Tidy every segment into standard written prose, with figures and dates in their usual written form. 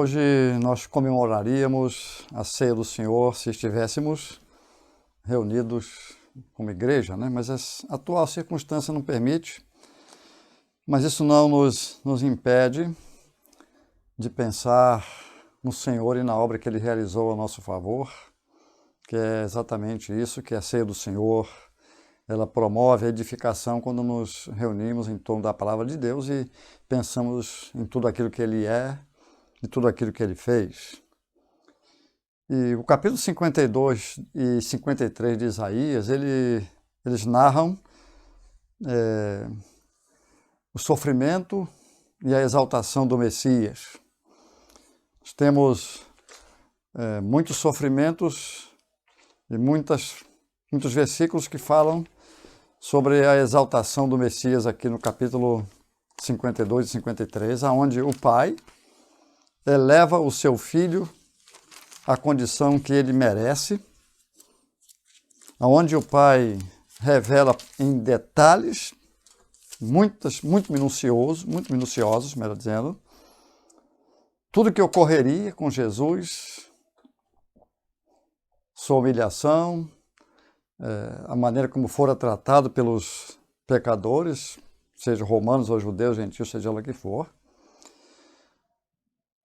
Hoje nós comemoraríamos a ceia do Senhor se estivéssemos reunidos como igreja, né? Mas a atual circunstância não permite, mas isso não nos impede de pensar no Senhor e na obra que Ele realizou a nosso favor, que é exatamente isso, que é a ceia do Senhor. Ela promove a edificação quando nos reunimos em torno da palavra de Deus e pensamos em tudo aquilo que Ele é e tudo aquilo que Ele fez. E o capítulo 52 e 53 de Isaías, eles narram o sofrimento e a exaltação do Messias. Nós temos muitos sofrimentos e muitos versículos que falam sobre a exaltação do Messias aqui no capítulo 52 e 53, onde o Pai eleva o seu Filho à condição que ele merece, onde o Pai revela em detalhes, muito minuciosos, melhor dizendo, tudo que ocorreria com Jesus, sua humilhação, a maneira como fora tratado pelos pecadores, seja romanos ou judeus, gentios, seja lá que for.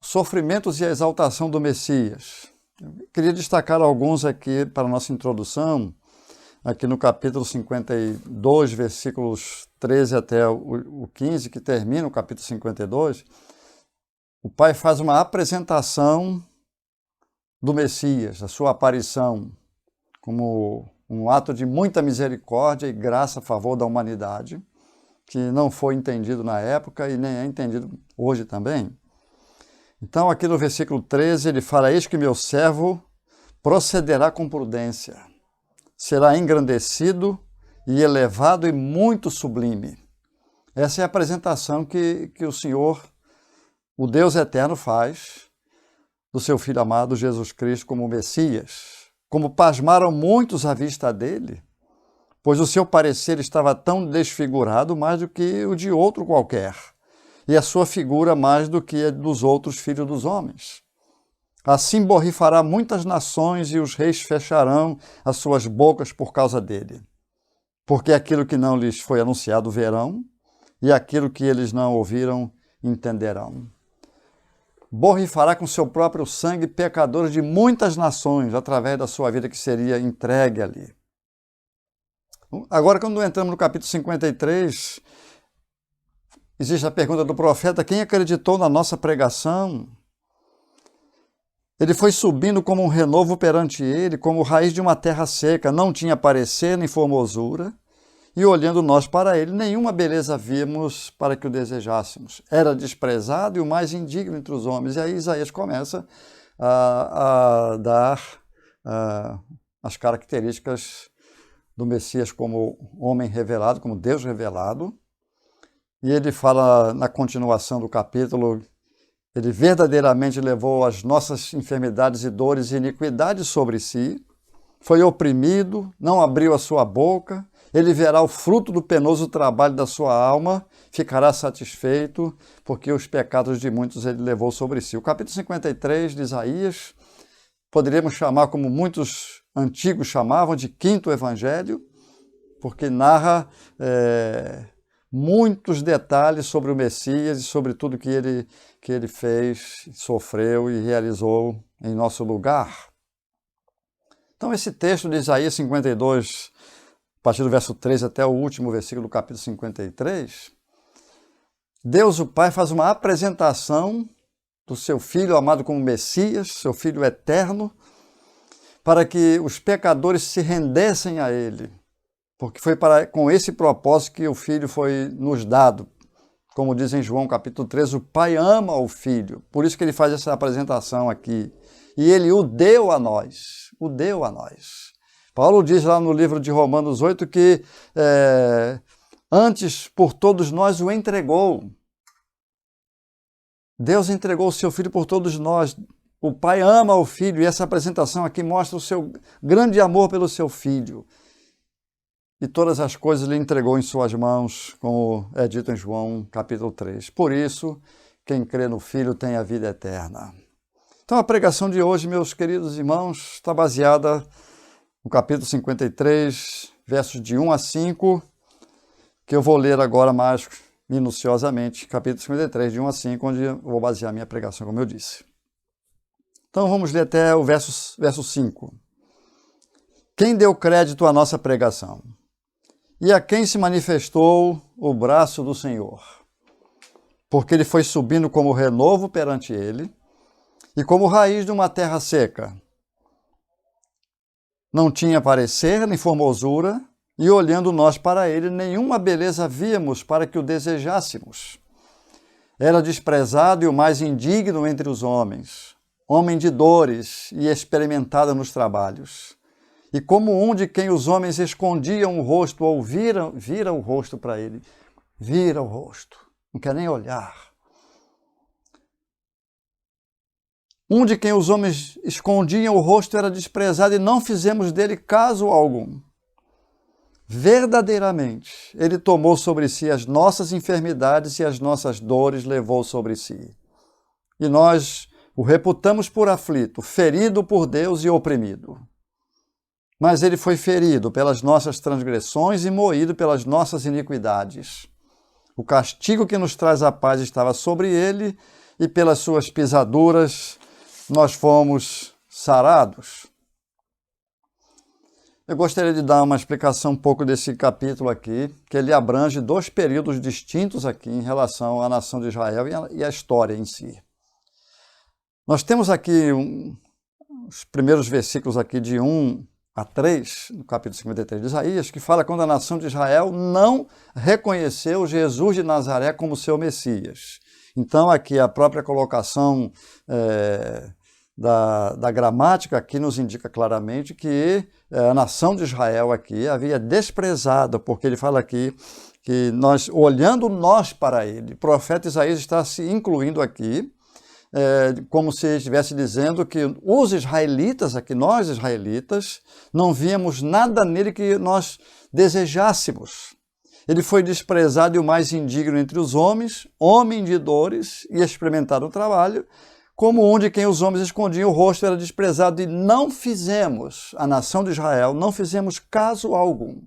Sofrimentos e a exaltação do Messias. Eu queria destacar alguns aqui para a nossa introdução, aqui no capítulo 52, versículos 13 até o 15, que termina o capítulo 52. O Pai faz uma apresentação do Messias, a sua aparição, como um ato de muita misericórdia e graça a favor da humanidade, que não foi entendido na época e nem é entendido hoje também. Então, aqui no versículo 13, ele fala: eis que meu servo procederá com prudência, será engrandecido e elevado e muito sublime. Essa é a apresentação que o Senhor, o Deus eterno, faz do seu Filho amado Jesus Cristo como Messias. Como pasmaram muitos à vista dele, pois o seu parecer estava tão desfigurado mais do que o de outro qualquer, e a sua figura mais do que a dos outros filhos dos homens. Assim borrifará muitas nações e os reis fecharão as suas bocas por causa dele. Porque aquilo que não lhes foi anunciado verão, e aquilo que eles não ouviram entenderão. Borrifará com seu próprio sangue pecadores de muitas nações, através da sua vida que seria entregue ali. Agora, quando entramos no capítulo 53, existe a pergunta do profeta: quem acreditou na nossa pregação? Ele foi subindo como um renovo perante ele, como raiz de uma terra seca, não tinha parecer nem formosura, e olhando nós para ele, nenhuma beleza víamos para que o desejássemos. Era desprezado e o mais indigno entre os homens. E aí Isaías começa a dar as características do Messias como homem revelado, como Deus revelado. E ele fala na continuação do capítulo: ele verdadeiramente levou as nossas enfermidades e dores e iniquidades sobre si, foi oprimido, não abriu a sua boca. Ele verá o fruto do penoso trabalho da sua alma, ficará satisfeito, porque os pecados de muitos ele levou sobre si. O capítulo 53 de Isaías, poderíamos chamar, como muitos antigos chamavam, de quinto evangelho, porque narra muitos detalhes sobre o Messias e sobre tudo que ele fez, sofreu e realizou em nosso lugar. Então, esse texto de Isaías 52, a partir do verso 3 até o último versículo do capítulo 53, Deus, o Pai, faz uma apresentação do seu Filho amado como Messias, seu Filho eterno, para que os pecadores se rendessem a Ele, porque foi com esse propósito que o Filho foi nos dado. Como diz em João capítulo 13, o Pai ama o Filho, por isso que Ele faz essa apresentação aqui. E Ele o deu a nós, o deu a nós. Paulo diz lá no livro de Romanos 8 que antes por todos nós o entregou. Deus entregou o seu Filho por todos nós. O Pai ama o Filho e essa apresentação aqui mostra o seu grande amor pelo seu Filho. E todas as coisas lhe entregou em suas mãos, como é dito em João capítulo 3. Por isso, quem crê no Filho tem a vida eterna. Então a pregação de hoje, meus queridos irmãos, está baseada no capítulo 53, versos de 1 a 5, que eu vou ler agora mais minuciosamente, capítulo 53, de 1 a 5, onde eu vou basear minha pregação, como eu disse. Então vamos ler até o verso 5. Quem deu crédito à nossa pregação? E a quem se manifestou o braço do Senhor? Porque ele foi subindo como renovo perante ele, e como raiz de uma terra seca. Não tinha parecer nem formosura, e olhando nós para ele, nenhuma beleza víamos para que o desejássemos. Era desprezado e o mais indigno entre os homens, homem de dores e experimentado nos trabalhos. E como um de quem os homens escondiam o rosto, ou vira o rosto para ele, vira o rosto, não quer nem olhar. Um de quem os homens escondiam o rosto era desprezado e não fizemos dele caso algum. Verdadeiramente, ele tomou sobre si as nossas enfermidades e as nossas dores levou sobre si. E nós o reputamos por aflito, ferido por Deus e oprimido. Mas ele foi ferido pelas nossas transgressões e moído pelas nossas iniquidades. O castigo que nos traz a paz estava sobre ele e pelas suas pisaduras nós fomos sarados. Eu gostaria de dar uma explicação um pouco desse capítulo aqui, que ele abrange dois períodos distintos aqui em relação à nação de Israel e à história em si. Nós temos aqui os primeiros versículos aqui de 1 a 3, no capítulo 53 de Isaías, que fala quando a nação de Israel não reconheceu Jesus de Nazaré como seu Messias. Então, aqui a própria colocação da gramática aqui nos indica claramente que a nação de Israel aqui havia desprezado, porque ele fala aqui que nós, olhando nós para ele, o profeta Isaías está se incluindo aqui, como se estivesse dizendo que os israelitas, aqui nós israelitas, não víamos nada nele que nós desejássemos. Ele foi desprezado e o mais indigno entre os homens, homem de dores e experimentado o trabalho, como um de quem os homens escondiam o rosto, era desprezado e não fizemos, a nação de Israel, não fizemos caso algum.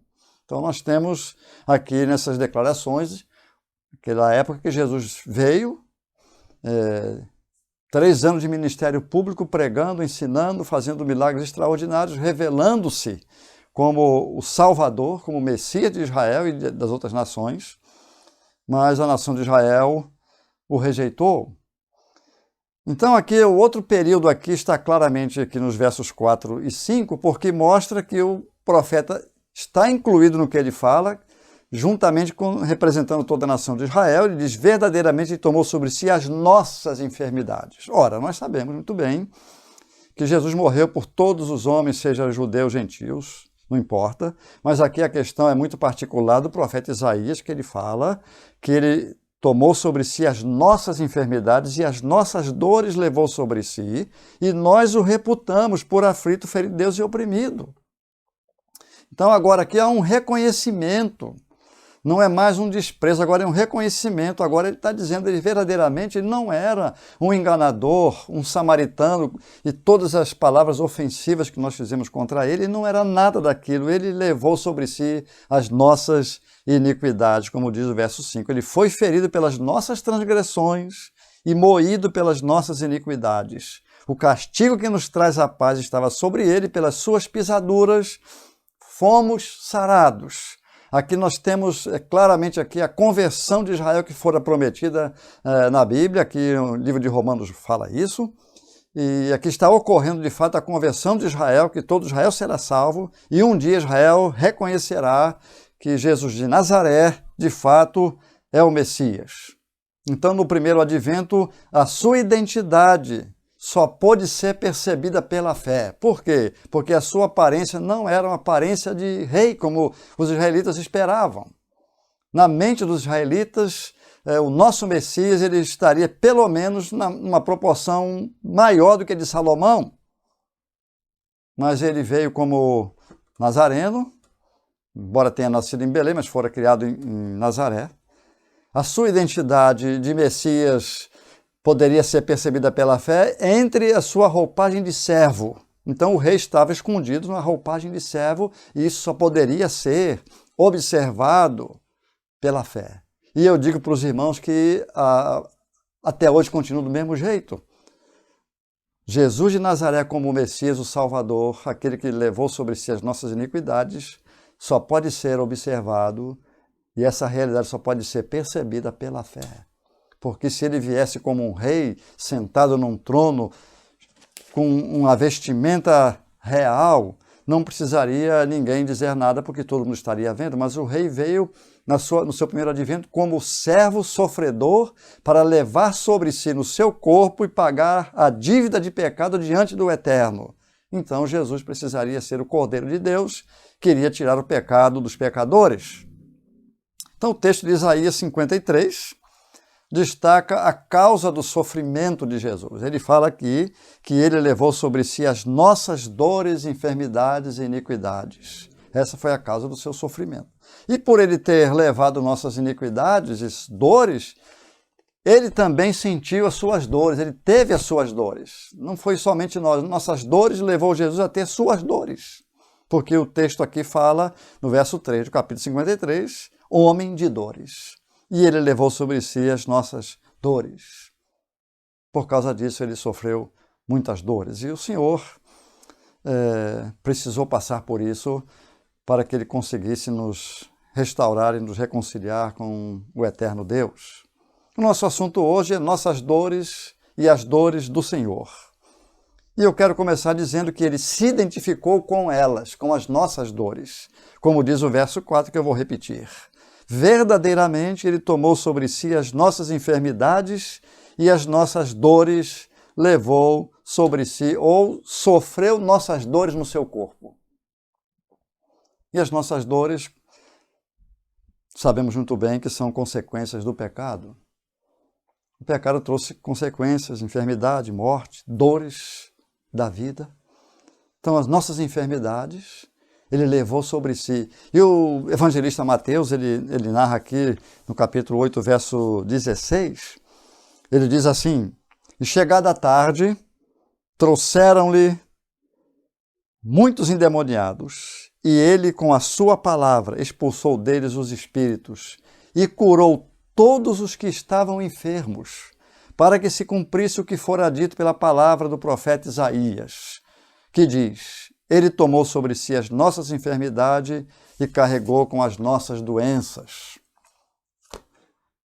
Então nós temos aqui nessas declarações, aquela época que Jesus veio, 3 anos de ministério público, pregando, ensinando, fazendo milagres extraordinários, revelando-se como o Salvador, como o Messias de Israel e das outras nações, mas a nação de Israel o rejeitou. Então aqui o outro período aqui está claramente aqui nos versos 4 e 5, porque mostra que o profeta está incluído no que ele fala, juntamente representando toda a nação de Israel. Ele diz, verdadeiramente ele tomou sobre si as nossas enfermidades. Ora, nós sabemos muito bem que Jesus morreu por todos os homens, seja judeus, gentios, não importa, mas aqui a questão é muito particular do profeta Isaías, que ele fala que ele tomou sobre si as nossas enfermidades e as nossas dores levou sobre si, e nós o reputamos por aflito, ferido de Deus e oprimido. Então agora aqui há um reconhecimento, não é mais um desprezo, agora é um reconhecimento. Agora ele está dizendo que ele verdadeiramente ele não era um enganador, um samaritano, e todas as palavras ofensivas que nós fizemos contra ele, não era nada daquilo. Ele levou sobre si as nossas iniquidades, como diz o verso 5. Ele foi ferido pelas nossas transgressões e moído pelas nossas iniquidades. O castigo que nos traz a paz estava sobre ele, pelas suas pisaduras fomos sarados. Aqui nós temos claramente aqui a conversão de Israel que fora prometida na Bíblia, aqui o livro de Romanos fala isso, e aqui está ocorrendo de fato a conversão de Israel, que todo Israel será salvo, e um dia Israel reconhecerá que Jesus de Nazaré, de fato, é o Messias. Então, no primeiro advento, a sua identidade só pôde ser percebida pela fé. Por quê? Porque a sua aparência não era uma aparência de rei, como os israelitas esperavam. Na mente dos israelitas, o nosso Messias ele estaria pelo menos numa proporção maior do que a de Salomão. Mas ele veio como nazareno, embora tenha nascido em Belém, mas fora criado em Nazaré. A sua identidade de Messias poderia ser percebida pela fé entre a sua roupagem de servo. Então o rei estava escondido na roupagem de servo e isso só poderia ser observado pela fé. E eu digo para os irmãos que até hoje continua do mesmo jeito. Jesus de Nazaré como o Messias, o Salvador, aquele que levou sobre si as nossas iniquidades, só pode ser observado e essa realidade só pode ser percebida pela fé. Porque se ele viesse como um rei, sentado num trono, com uma vestimenta real, não precisaria ninguém dizer nada, porque todo mundo estaria vendo, mas o rei veio no seu primeiro advento como servo sofredor para levar sobre si no seu corpo e pagar a dívida de pecado diante do Eterno. Então Jesus precisaria ser o Cordeiro de Deus, que iria tirar o pecado dos pecadores. Então o texto de Isaías 53 destaca a causa do sofrimento de Jesus. Ele fala aqui que ele levou sobre si as nossas dores, enfermidades e iniquidades. Essa foi a causa do seu sofrimento. E por ele ter levado nossas iniquidades e dores, ele também sentiu as suas dores, ele teve as suas dores. Não foi somente nós, nossas dores levou Jesus a ter suas dores. Porque o texto aqui fala, no verso 3 do capítulo 53, homem de dores. E ele levou sobre si as nossas dores. Por causa disso, ele sofreu muitas dores. E o Senhor precisou passar por isso para que ele conseguisse nos restaurar e nos reconciliar com o eterno Deus. O nosso assunto hoje é nossas dores e as dores do Senhor. E eu quero começar dizendo que ele se identificou com elas, com as nossas dores. Como diz o verso 4, que eu vou repetir. Verdadeiramente ele tomou sobre si as nossas enfermidades e as nossas dores levou sobre si, ou sofreu nossas dores no seu corpo. E as nossas dores, sabemos muito bem que são consequências do pecado. O pecado trouxe consequências, enfermidade, morte, dores da vida. Então as nossas enfermidades ele levou sobre si. E o evangelista Mateus, ele narra aqui no capítulo 8, verso 16, ele diz assim: e chegada a tarde, trouxeram-lhe muitos endemoniados, e ele com a sua palavra expulsou deles os espíritos, e curou todos os que estavam enfermos, para que se cumprisse o que fora dito pela palavra do profeta Isaías, que diz: ele tomou sobre si as nossas enfermidades e carregou com as nossas doenças.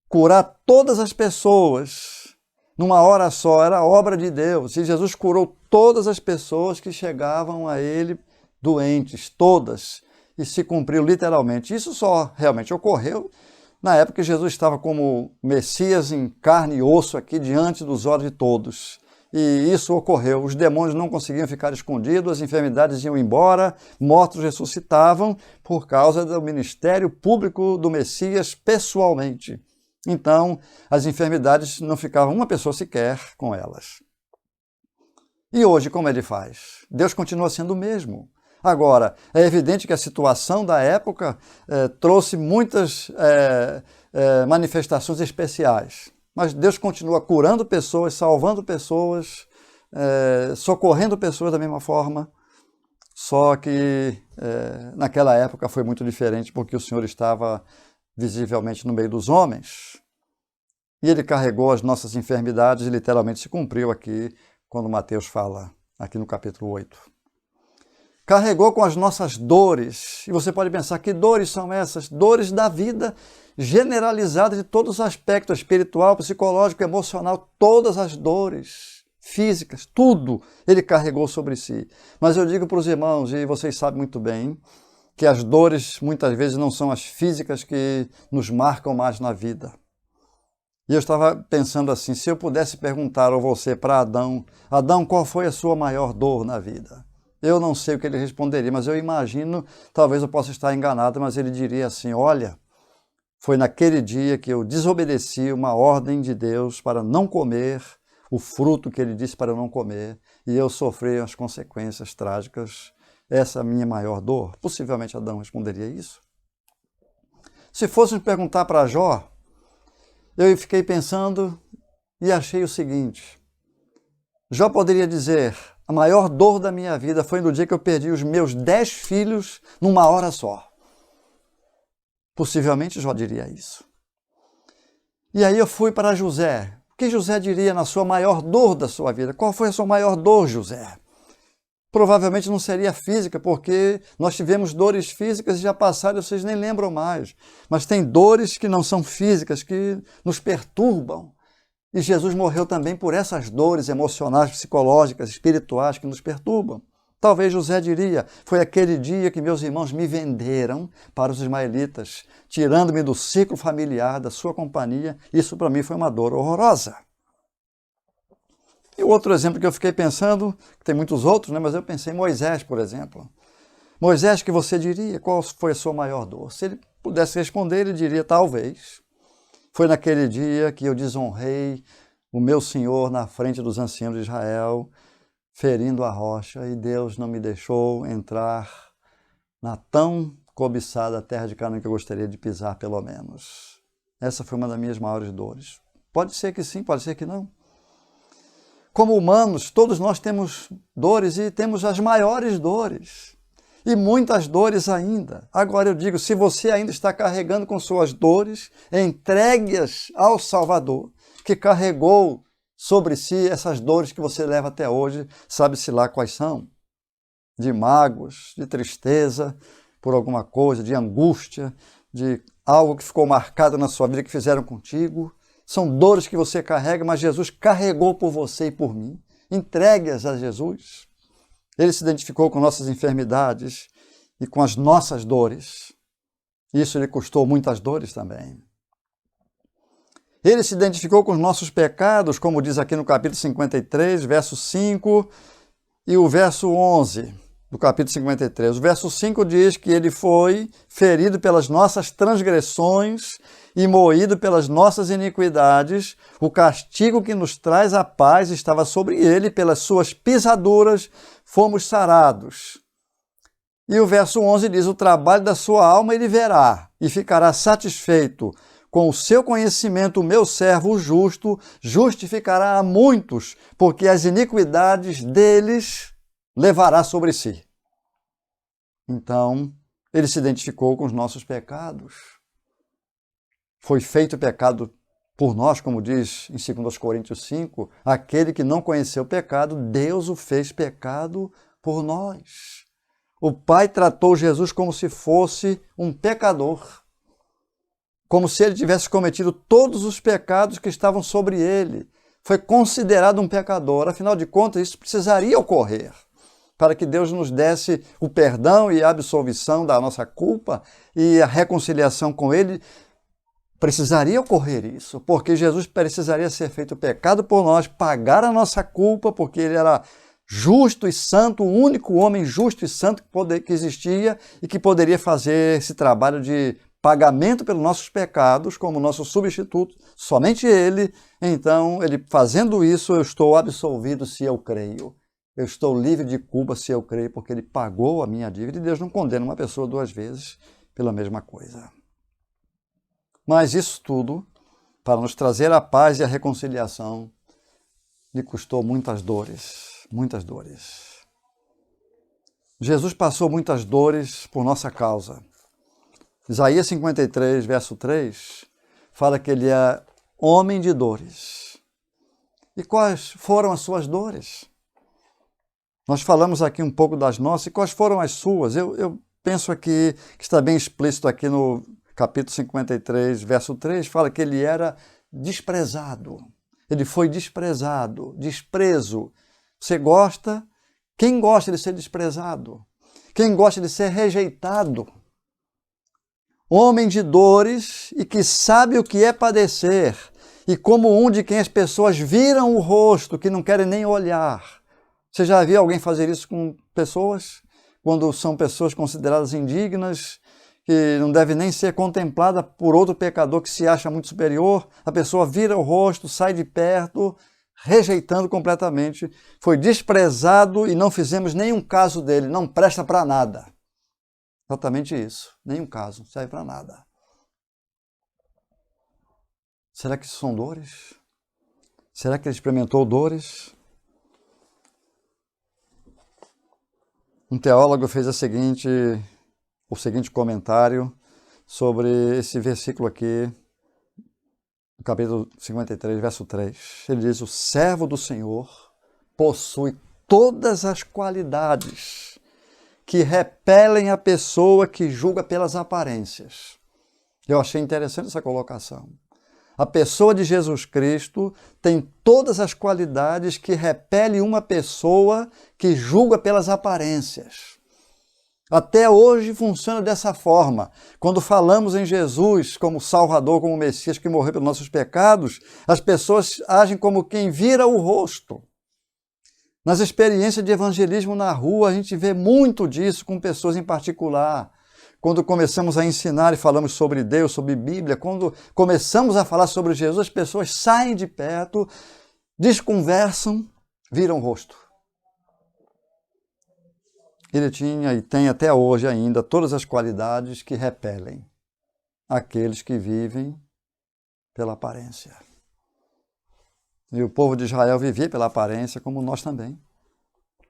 Curar todas as pessoas numa hora só era obra de Deus. E Jesus curou todas as pessoas que chegavam a ele doentes, todas. E se cumpriu literalmente. Isso só realmente ocorreu na época que Jesus estava como Messias em carne e osso aqui diante dos olhos de todos. E isso ocorreu. Os demônios não conseguiam ficar escondidos, as enfermidades iam embora, mortos ressuscitavam por causa do ministério público do Messias pessoalmente. Então, as enfermidades não ficavam uma pessoa sequer com elas. E hoje, como ele faz? Deus continua sendo o mesmo. Agora, é evidente que a situação da época trouxe muitas manifestações especiais. Mas Deus continua curando pessoas, salvando pessoas, socorrendo pessoas da mesma forma. Só que naquela época foi muito diferente, porque o Senhor estava visivelmente no meio dos homens. E ele carregou as nossas enfermidades e literalmente se cumpriu aqui, quando Mateus fala, aqui no capítulo 8. Carregou com as nossas dores. E você pode pensar, que dores são essas? Dores da vida generalizada de todos os aspectos, espiritual, psicológico, emocional, todas as dores físicas, tudo ele carregou sobre si. Mas eu digo para os irmãos, e vocês sabem muito bem, que as dores muitas vezes não são as físicas que nos marcam mais na vida. E eu estava pensando assim, se eu pudesse perguntar a você, para Adão, Adão, qual foi a sua maior dor na vida? Eu não sei o que ele responderia, mas eu imagino, talvez eu possa estar enganado, mas ele diria assim, olha, foi naquele dia que eu desobedeci uma ordem de Deus para não comer o fruto que ele disse para eu não comer, e eu sofri as consequências trágicas. Essa é a minha maior dor. Possivelmente Adão responderia isso. Se fosse perguntar para Jó, eu fiquei pensando, e achei o seguinte: Jó poderia dizer, a maior dor da minha vida foi no dia que eu perdi os meus 10 filhos numa hora só. Possivelmente Jó diria isso. E aí eu fui para José. O que José diria na sua maior dor da sua vida? Qual foi a sua maior dor, José? Provavelmente não seria física, porque nós tivemos dores físicas e já passaram, vocês nem lembram mais. Mas tem dores que não são físicas, que nos perturbam. E Jesus morreu também por essas dores emocionais, psicológicas, espirituais que nos perturbam. Talvez José diria, foi aquele dia que meus irmãos me venderam para os ismaelitas, tirando-me do ciclo familiar, da sua companhia. Isso para mim foi uma dor horrorosa. E o outro exemplo que eu fiquei pensando, que tem muitos outros, né, mas eu pensei em Moisés, por exemplo. Moisés, que você diria, qual foi a sua maior dor? Se ele pudesse responder, ele diria, talvez. Foi naquele dia que eu desonrei o meu Senhor na frente dos anciãos de Israel, ferindo a rocha, e Deus não me deixou entrar na tão cobiçada terra de Canaã que eu gostaria de pisar, pelo menos. Essa foi uma das minhas maiores dores. Pode ser que sim, pode ser que não. Como humanos, todos nós temos dores e temos as maiores dores. E muitas dores ainda. Agora eu digo, se você ainda está carregando com suas dores, entregue-as ao Salvador, que carregou sobre si essas dores que você leva até hoje, sabe-se lá quais são. De mágoas, de tristeza por alguma coisa, de angústia, de algo que ficou marcado na sua vida que fizeram contigo. São dores que você carrega, mas Jesus carregou por você e por mim. Entregue-as a Jesus. Ele se identificou com nossas enfermidades e com as nossas dores. Isso lhe custou muitas dores também. Ele se identificou com os nossos pecados, como diz aqui no capítulo 53, verso 5 e o verso 11 do capítulo 53. O verso 5 diz que ele foi ferido pelas nossas transgressões e moído pelas nossas iniquidades. O castigo que nos traz a paz estava sobre ele, pelas suas pisaduras fomos sarados. E o verso 11 diz, o trabalho da sua alma ele verá e ficará satisfeito. Com o seu conhecimento, o meu servo, o justo, justificará a muitos, porque as iniquidades deles levará sobre si. Então, ele se identificou com os nossos pecados. Foi feito pecado por nós, como diz em 2 Coríntios 5, aquele que não conheceu o pecado, Deus o fez pecado por nós. O Pai tratou Jesus como se fosse um pecador, como se ele tivesse cometido todos os pecados que estavam sobre ele. Foi considerado um pecador, afinal de contas, isso precisaria ocorrer, para que Deus nos desse o perdão e a absolvição da nossa culpa e a reconciliação com ele. Precisaria ocorrer isso, porque Jesus precisaria ser feito pecado por nós, pagar a nossa culpa, porque ele era justo e santo, o único homem justo e santo que existia e que poderia fazer esse trabalho de pagamento pelos nossos pecados como nosso substituto, somente ele. Então, ele fazendo isso, eu estou absolvido se eu creio. Eu estou livre de culpa se eu creio, porque ele pagou a minha dívida e Deus não condena uma pessoa duas vezes pela mesma coisa. Mas isso tudo, para nos trazer a paz e a reconciliação, lhe custou muitas dores, muitas dores. Jesus passou muitas dores por nossa causa. Isaías 53, verso 3, fala que ele é homem de dores. E quais foram as suas dores? Nós falamos aqui um pouco das nossas, e quais foram as suas? Eu penso aqui, que está bem explícito aqui no capítulo 53, verso 3, fala que ele era desprezado. Ele foi desprezado, desprezo. Você gosta? Quem gosta de ser desprezado? Quem gosta de ser rejeitado? Homem de dores e que sabe o que é padecer, e como um de quem as pessoas viram o rosto, que não querem nem olhar. Você já viu alguém fazer isso com pessoas? Quando são pessoas consideradas indignas, que não deve nem ser contemplada por outro pecador que se acha muito superior, a pessoa vira o rosto, sai de perto, rejeitando completamente. Foi desprezado e não fizemos nenhum caso dele, não presta para nada. Exatamente isso, nenhum caso, não serve para nada. Será que isso são dores? Será que ele experimentou dores? Um teólogo fez o seguinte comentário sobre esse versículo aqui, no capítulo 53, verso 3. Ele diz: o servo do Senhor possui todas as qualidades que repelem a pessoa que julga pelas aparências. Eu achei interessante essa colocação. A pessoa de Jesus Cristo tem todas as qualidades que repelem uma pessoa que julga pelas aparências. Até hoje funciona dessa forma. Quando falamos em Jesus como Salvador, como Messias que morreu pelos nossos pecados, as pessoas agem como quem vira o rosto. Nas experiências de evangelismo na rua, a gente vê muito disso com pessoas em particular. Quando começamos a ensinar e falamos sobre Deus, sobre Bíblia, quando começamos a falar sobre Jesus, as pessoas saem de perto, desconversam, viram o rosto. Ele tinha e tem até hoje ainda todas as qualidades que repelem aqueles que vivem pela aparência. E o povo de Israel vivia pela aparência, como nós também.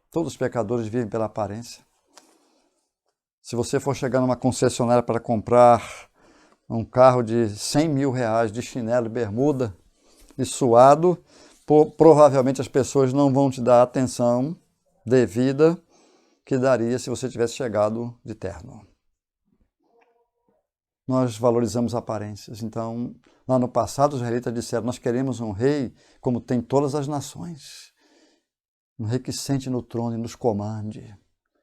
Todos os pecadores vivem pela aparência. Se você for chegar numa concessionária para comprar um carro de 100 mil reais de chinelo e bermuda e suado, provavelmente as pessoas não vão te dar a atenção devida que daria se você tivesse chegado de terno. Nós valorizamos aparências. Então, lá no passado, os israelitas disseram: nós queremos um rei como tem todas as nações. Um rei que sente no trono e nos comande.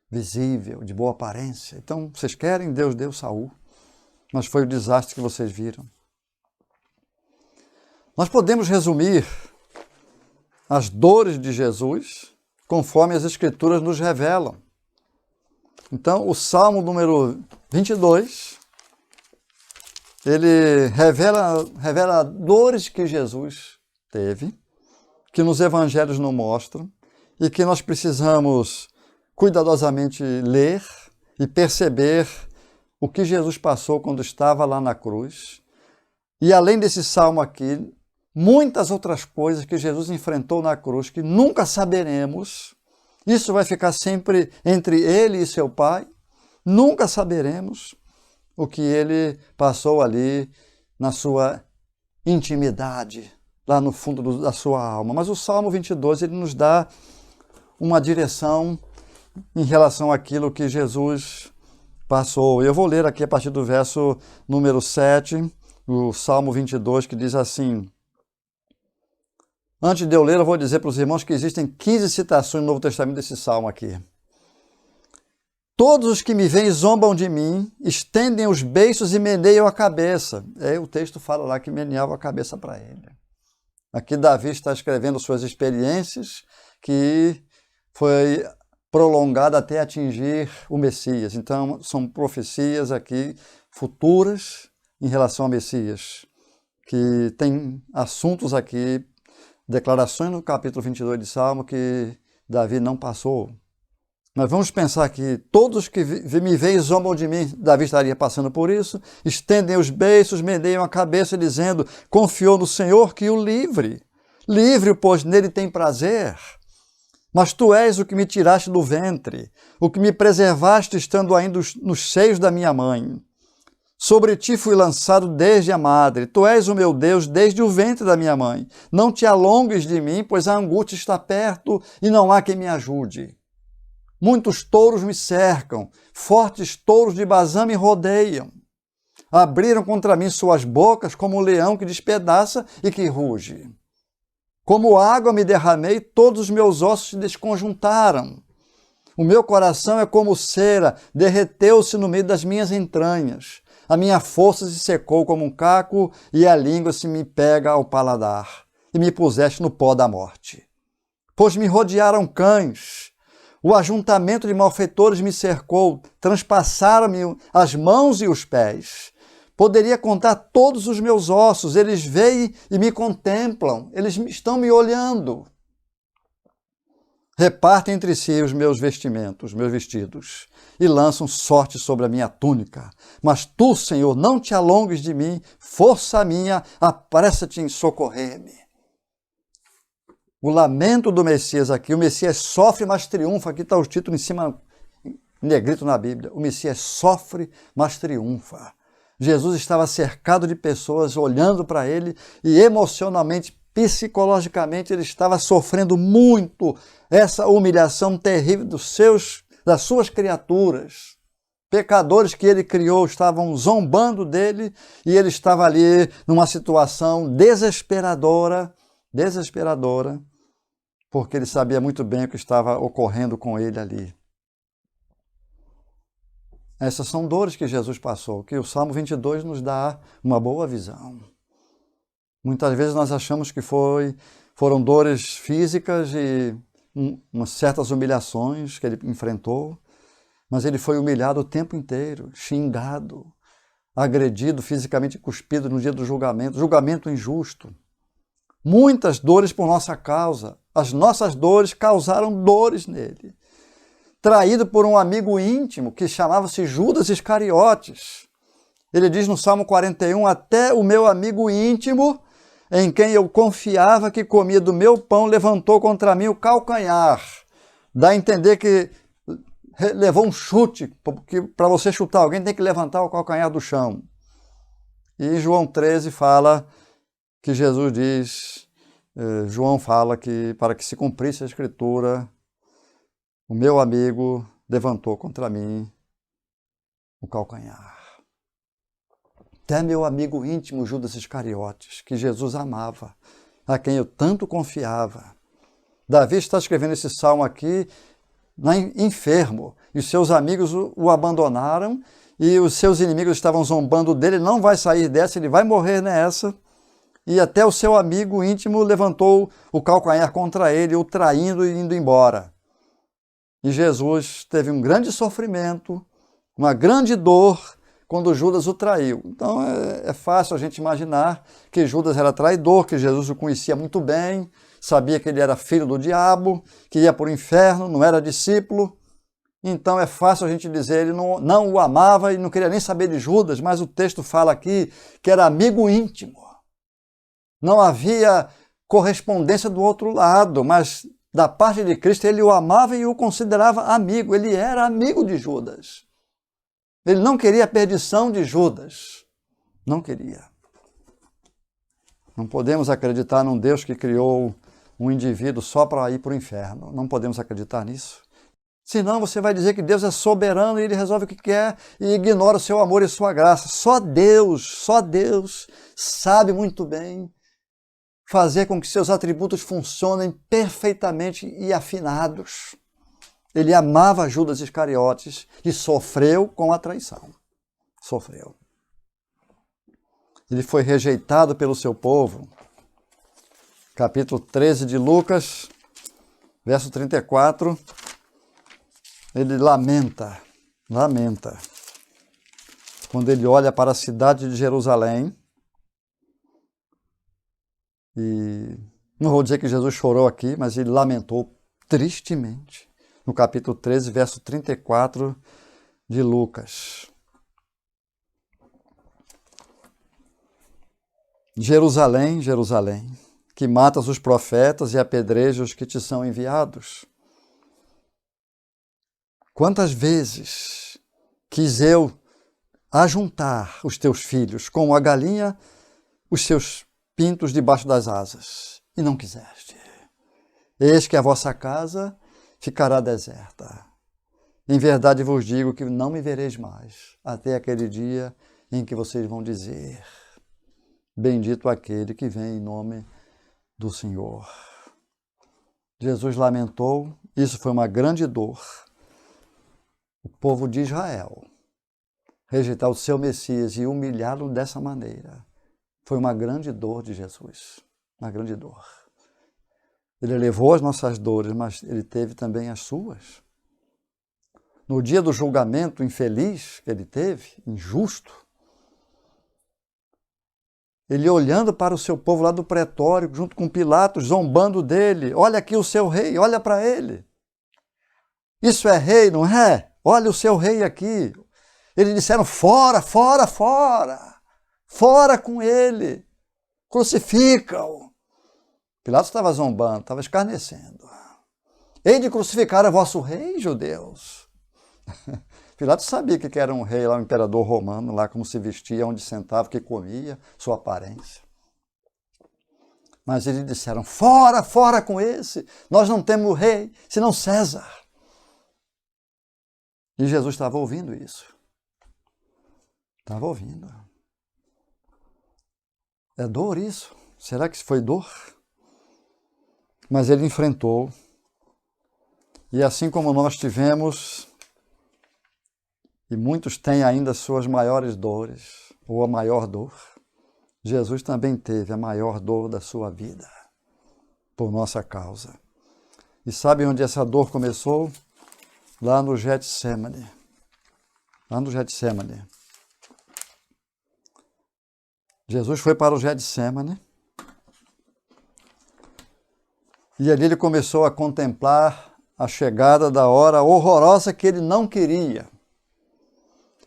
Visível, de boa aparência. Então, vocês querem? Deus deu Saul. Mas foi o desastre que vocês viram. Nós podemos resumir as dores de Jesus conforme as Escrituras nos revelam. Então, o Salmo número 22, ele revela dores que Jesus teve, que nos evangelhos não mostram, e que nós precisamos cuidadosamente ler e perceber o que Jesus passou quando estava lá na cruz. E além desse salmo aqui, muitas outras coisas que Jesus enfrentou na cruz que nunca saberemos. Isso vai ficar sempre entre ele e seu Pai. Nunca saberemos o que ele passou ali na sua intimidade, lá no fundo da sua alma. Mas o Salmo 22, ele nos dá uma direção em relação àquilo que Jesus passou. Eu vou ler aqui a partir do verso número 7, o Salmo 22, que diz assim. Antes de eu ler, eu vou dizer para os irmãos que existem 15 citações no Novo Testamento desse salmo aqui. Todos os que me veem zombam de mim, estendem os beiços e meneiam a cabeça. O texto fala lá que meneava a cabeça para ele. Aqui Davi está escrevendo suas experiências, que foi prolongada até atingir o Messias. Então, são profecias aqui futuras em relação ao Messias, que tem assuntos aqui, declarações no capítulo 22 de Salmo que Davi não passou. Mas vamos pensar que todos os que me veem zombam de mim, Davi estaria passando por isso, estendem os beiços, meneiam a cabeça, dizendo: confiou no Senhor que o livre. Livre, pois nele tem prazer. Mas tu és o que me tiraste do ventre, o que me preservaste estando ainda nos seios da minha mãe. Sobre ti fui lançado desde a madre, tu és o meu Deus desde o ventre da minha mãe. Não te alongues de mim, pois a angústia está perto e não há quem me ajude. Muitos touros me cercam, fortes touros de Bazã me rodeiam. Abriram contra mim suas bocas como um leão que despedaça e que ruge. Como água me derramei, todos os meus ossos se desconjuntaram. O meu coração é como cera, derreteu-se no meio das minhas entranhas. A minha força se secou como um caco e a língua se me pega ao paladar. E me puseste no pó da morte. Pois me rodearam cães. O ajuntamento de malfeitores me cercou, transpassaram-me as mãos e os pés. Poderia contar todos os meus ossos, eles veem e me contemplam, eles estão me olhando. Repartem entre si os meus vestimentos, meus vestidos, e lançam sorte sobre a minha túnica. Mas tu, Senhor, não te alongues de mim, força minha, apressa-te em socorrer-me. o lamento do Messias aqui. O Messias sofre, mas triunfa. Aqui está o título em cima, negrito na Bíblia. O Messias sofre, mas triunfa. Jesus estava cercado de pessoas olhando para ele e emocionalmente, psicologicamente, ele estava sofrendo muito essa humilhação terrível das suas criaturas. Pecadores que ele criou estavam zombando dele e ele estava ali numa situação desesperadora, porque ele sabia muito bem o que estava ocorrendo com ele ali. Essas são dores que Jesus passou, que o Salmo 22 nos dá uma boa visão. Muitas vezes nós achamos que foram dores físicas e certas humilhações que ele enfrentou, mas ele foi humilhado o tempo inteiro, xingado, agredido, fisicamente cuspido no dia do julgamento injusto. Muitas dores por nossa causa. As nossas dores causaram dores nele. Traído por um amigo íntimo que chamava-se Judas Iscariotes. Ele diz no Salmo 41, até o meu amigo íntimo, em quem eu confiava que comia do meu pão, levantou contra mim o calcanhar. Dá a entender que levou um chute, porque para você chutar alguém tem que levantar o calcanhar do chão. E João 13 fala que Jesus diz, João fala que para que se cumprisse a Escritura, o meu amigo levantou contra mim o calcanhar. Até meu amigo íntimo Judas Iscariotes, que Jesus amava, a quem eu tanto confiava. Davi está escrevendo esse salmo aqui enfermo, e os seus amigos o abandonaram, e os seus inimigos estavam zombando dele, ele não vai sair dessa, ele vai morrer nessa. E até o seu amigo íntimo levantou o calcanhar contra ele, o traindo e indo embora. E Jesus teve um grande sofrimento, uma grande dor, quando Judas o traiu. Então é fácil a gente imaginar que Judas era traidor, que Jesus o conhecia muito bem, sabia que ele era filho do diabo, que ia para o inferno, não era discípulo. Então é fácil a gente dizer, ele não o amava e não queria nem saber de Judas, mas o texto fala aqui que era amigo íntimo. Não havia correspondência do outro lado, mas da parte de Cristo ele o amava e o considerava amigo. Ele era amigo de Judas. Ele não queria a perdição de Judas. Não queria. Não podemos acreditar num Deus que criou um indivíduo só para ir para o inferno. Não podemos acreditar nisso. Senão você vai dizer que Deus é soberano e ele resolve o que quer e ignora o seu amor e sua graça. Só Deus sabe muito bem fazer com que seus atributos funcionem perfeitamente e afinados. Ele amava Judas Iscariotes e sofreu com a traição. Sofreu. Ele foi rejeitado pelo seu povo. Capítulo 13 de Lucas, verso 34, ele lamenta, quando ele olha para a cidade de Jerusalém. E não vou dizer que Jesus chorou aqui, mas ele lamentou tristemente. No capítulo 13, verso 34 de Lucas. Jerusalém, Jerusalém, que matas os profetas e apedrejas os que te são enviados. Quantas vezes quis eu ajuntar os teus filhos, como a galinha, os seus pintos debaixo das asas, e não quiseste. Eis que a vossa casa ficará deserta. Em verdade vos digo que não me vereis mais, até aquele dia em que vocês vão dizer, bendito aquele que vem em nome do Senhor. Jesus lamentou, isso foi uma grande dor. O povo de Israel rejeitar o seu Messias e humilhá-lo dessa maneira. Foi uma grande dor de Jesus, uma grande dor. Ele levou as nossas dores, mas ele teve também as suas. No dia do julgamento infeliz que ele teve, injusto, ele olhando para o seu povo lá do pretório, junto com Pilatos, zombando dele. Olha aqui o seu rei, olha para ele. Isso é rei, não é? Olha o seu rei aqui. Eles disseram, fora, fora, fora. Fora com ele, crucifica-o. Pilatos estava zombando, estava escarnecendo. Hei de crucificar a vosso rei, judeus. Pilatos sabia que era um rei lá, um imperador romano, lá como se vestia, onde sentava, o que comia, sua aparência. Mas eles disseram, fora, fora com esse, nós não temos rei, senão César. E Jesus estava ouvindo isso. Estava ouvindo. É dor isso? Será que foi dor? Mas ele enfrentou. E assim como nós tivemos, e muitos têm ainda suas maiores dores, ou a maior dor, Jesus também teve a maior dor da sua vida, por nossa causa. E sabe onde essa dor começou? Lá no Getsemane. Lá no Getsemane. Jesus foi para o Getsemane e ali ele começou a contemplar a chegada da hora horrorosa que ele não queria.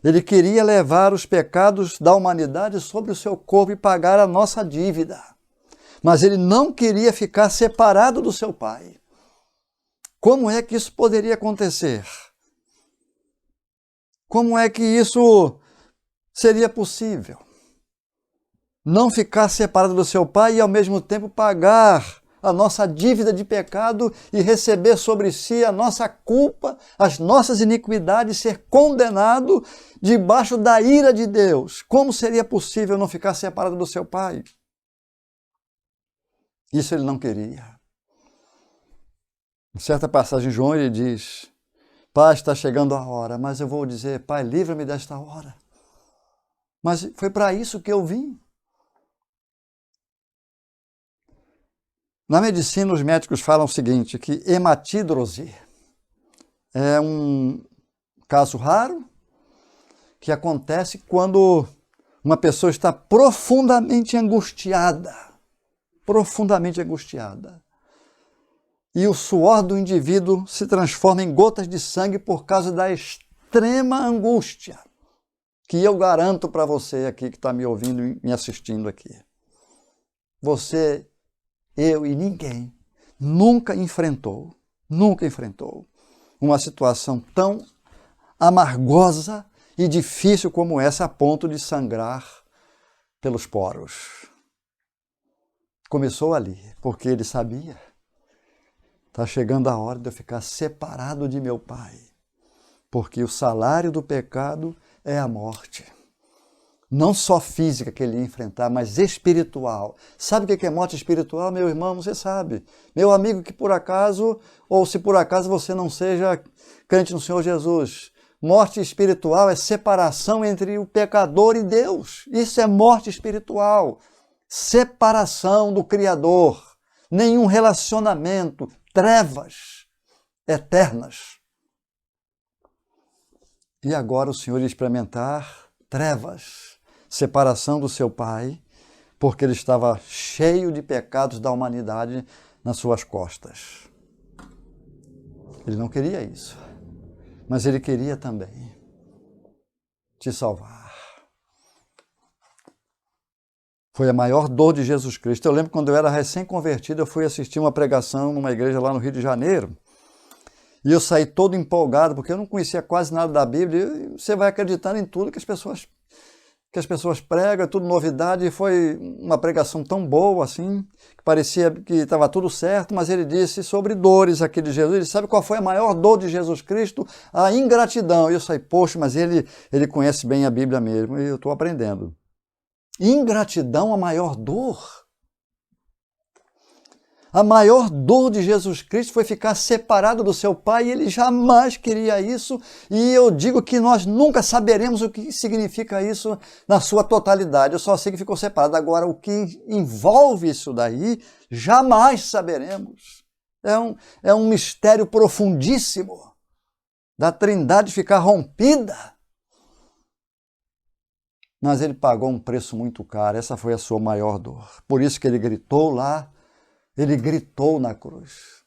Ele queria levar os pecados da humanidade sobre o seu corpo e pagar a nossa dívida. Mas ele não queria ficar separado do seu Pai. Como é que isso poderia acontecer? Como é que isso seria possível? Não ficar separado do seu Pai e ao mesmo tempo pagar a nossa dívida de pecado e receber sobre si a nossa culpa, as nossas iniquidades, ser condenado debaixo da ira de Deus. Como seria possível não ficar separado do seu Pai? Isso ele não queria. Em certa passagem, João ele diz, Pai, está chegando a hora, mas eu vou dizer, Pai, livra-me desta hora. Mas foi para isso que eu vim. Na medicina, os médicos falam o seguinte, que hematidrose é um caso raro que acontece quando uma pessoa está profundamente angustiada. Profundamente angustiada. E o suor do indivíduo se transforma em gotas de sangue por causa da extrema angústia, que eu garanto para você aqui que está me ouvindo e me assistindo aqui. Você, eu e ninguém nunca enfrentou uma situação tão amargosa e difícil como essa, a ponto de sangrar pelos poros. Começou ali, porque ele sabia. Está chegando a hora de eu ficar separado de meu Pai, porque o salário do pecado é a morte. Não só física que ele ia enfrentar, mas espiritual. Sabe o que é morte espiritual, meu irmão? Você sabe. Meu amigo que por acaso, ou se por acaso você não seja crente no Senhor Jesus, morte espiritual é separação entre o pecador e Deus. Isso é morte espiritual. Separação do Criador. Nenhum relacionamento. Trevas eternas. E agora o Senhor ia experimentar trevas, separação do seu Pai, porque ele estava cheio de pecados da humanidade nas suas costas. Ele não queria isso, mas ele queria também te salvar. Foi a maior dor de Jesus Cristo. Eu lembro quando eu era recém-convertido, eu fui assistir uma pregação numa igreja lá no Rio de Janeiro. E eu saí todo empolgado, porque eu não conhecia quase nada da Bíblia. E você vai acreditando em tudo que as pessoas pregam, é tudo novidade. E foi uma pregação tão boa assim, que parecia que estava tudo certo, mas ele disse sobre dores aqui de Jesus. Ele sabe qual foi a maior dor de Jesus Cristo? A ingratidão. E eu saí, poxa, mas ele conhece bem a Bíblia mesmo, e eu estou aprendendo. Ingratidão, a maior dor. A maior dor de Jesus Cristo foi ficar separado do seu Pai, e ele jamais queria isso, e eu digo que nós nunca saberemos o que significa isso na sua totalidade. Eu só sei que ficou separado. Agora, o que envolve isso daí, jamais saberemos. É um mistério profundíssimo da Trindade ficar rompida. Mas ele pagou um preço muito caro, essa foi a sua maior dor. Por isso que ele gritou lá, ele gritou na cruz.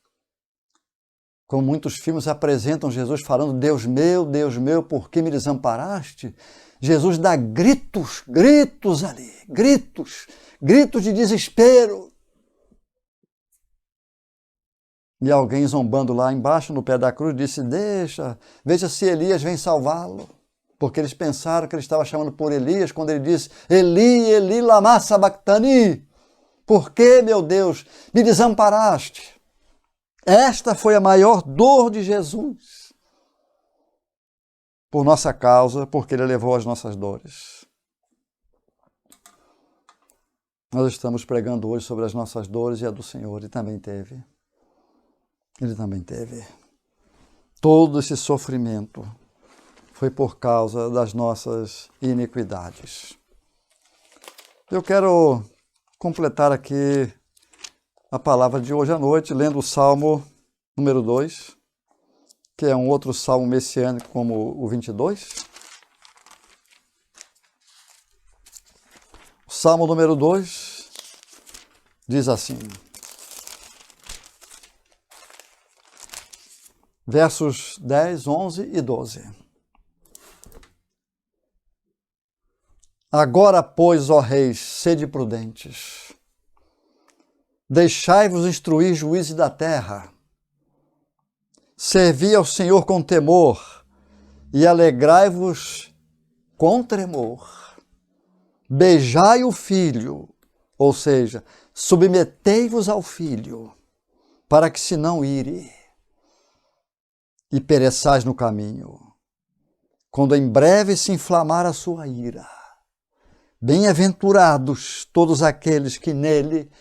Como muitos filmes apresentam Jesus falando, Deus meu, por que me desamparaste? Jesus dá gritos ali, gritos de desespero. E alguém zombando lá embaixo, no pé da cruz, disse, deixa, veja se Elias vem salvá-lo. Porque eles pensaram que ele estava chamando por Elias, quando ele disse, Eli, Eli, lama sabachthani. Por que, meu Deus, me desamparaste? Esta foi a maior dor de Jesus. Por nossa causa, porque ele levou as nossas dores. Nós estamos pregando hoje sobre as nossas dores e a do Senhor, e também teve. Ele também teve. Todo esse sofrimento foi por causa das nossas iniquidades. Eu quero completar aqui a palavra de hoje à noite, lendo o Salmo número 2, que é um outro salmo messiânico como o 22. O Salmo número 2 diz assim, versos 10, 11 e 12. Agora, pois, ó reis, sede prudentes, deixai-vos instruir juízes da terra, servi ao Senhor com temor e alegrai-vos com tremor. Beijai o filho, ou seja, submetei-vos ao filho, para que se não ire e pereçais no caminho, quando em breve se inflamar a sua ira. Bem-aventurados todos aqueles que nele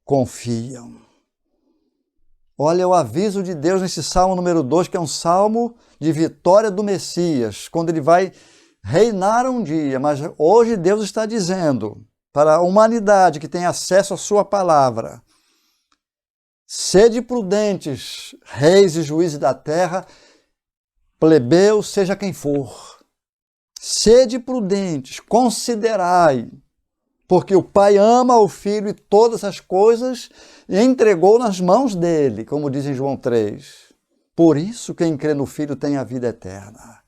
confiam. Olha o aviso de Deus nesse Salmo número 2, que é um salmo de vitória do Messias, quando ele vai reinar um dia. Mas hoje Deus está dizendo para a humanidade que tem acesso à sua palavra, sede prudentes, reis e juízes da terra, plebeus, seja quem for. Sede prudentes, considerai, porque o Pai ama o Filho e todas as coisas entregou nas mãos dele, como diz em João 3. Por isso, quem crê no Filho tem a vida eterna.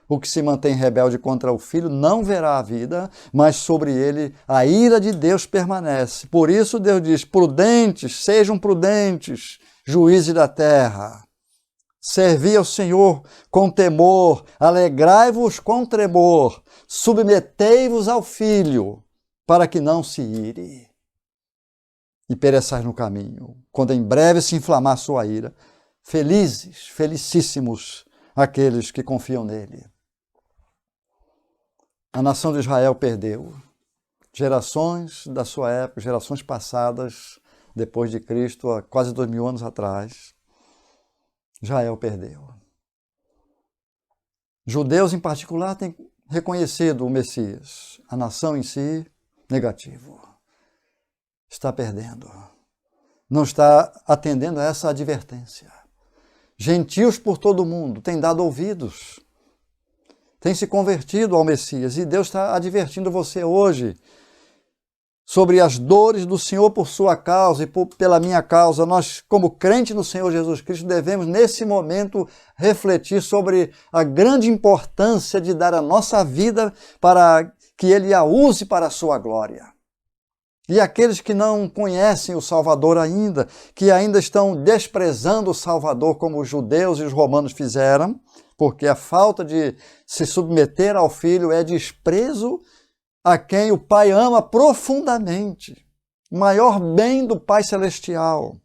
O que se mantém rebelde contra o Filho não verá a vida, mas sobre ele a ira de Deus permanece. Por isso Deus diz, prudentes, sejam prudentes, juízes da terra. Servi ao Senhor com temor, alegrai-vos com tremor, submetei-vos ao Filho, para que não se ire e pereçais no caminho, quando em breve se inflamar sua ira. Felizes, felicíssimos aqueles que confiam nele. A nação de Israel perdeu. Gerações da sua época, gerações passadas, depois de Cristo, há quase 2000 anos atrás, Israel perdeu. Judeus, em particular, têm reconhecido o Messias. A nação em si, negativo. Está perdendo. Não está atendendo a essa advertência. Gentios por todo o mundo têm dado ouvidos, têm se convertido ao Messias. E Deus está advertindo você hoje sobre as dores do Senhor por sua causa e pela minha causa. Nós, como crente no Senhor Jesus Cristo, devemos, nesse momento, refletir sobre a grande importância de dar a nossa vida para que Ele a use para a sua glória. E aqueles que não conhecem o Salvador ainda, que ainda estão desprezando o Salvador como os judeus e os romanos fizeram, porque a falta de se submeter ao Filho é desprezo a quem o Pai ama profundamente, o maior bem do Pai Celestial.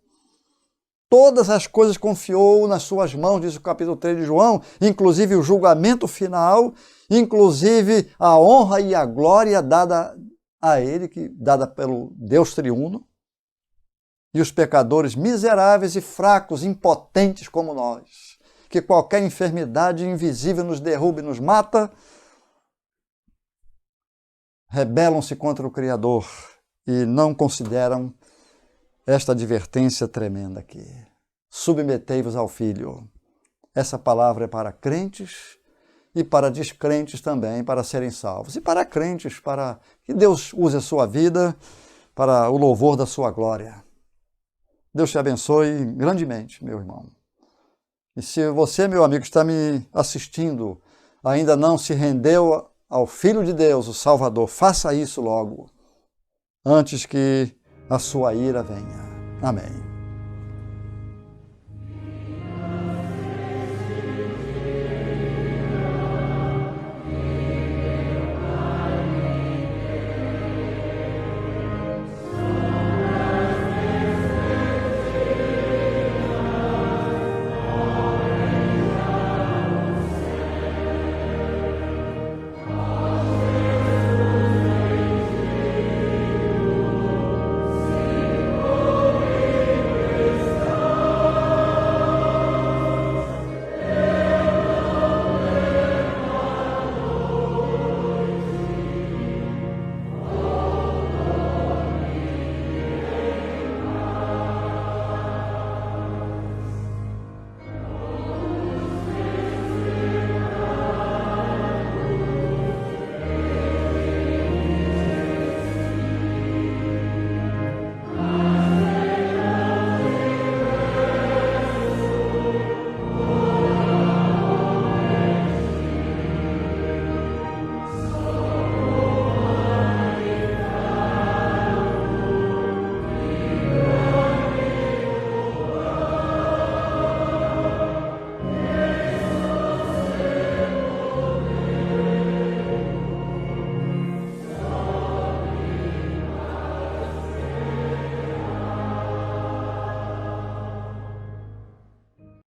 Todas as coisas confiou nas suas mãos, diz o capítulo 3 de João, inclusive o julgamento final, inclusive a honra e a glória dada a Ele, dada pelo Deus triuno, e os pecadores miseráveis e fracos, impotentes como nós, que qualquer enfermidade invisível nos derruba e nos mata, rebelam-se contra o Criador e não consideram esta advertência tremenda aqui. Submetei-vos ao Filho. Essa palavra é para crentes e para descrentes também, para serem salvos. E para crentes, para que Deus use a sua vida para o louvor da sua glória. Deus te abençoe grandemente, meu irmão. E se você, meu amigo, está me assistindo, ainda não se rendeu ao Filho de Deus, o Salvador, faça isso logo, antes que a sua ira venha. Amém.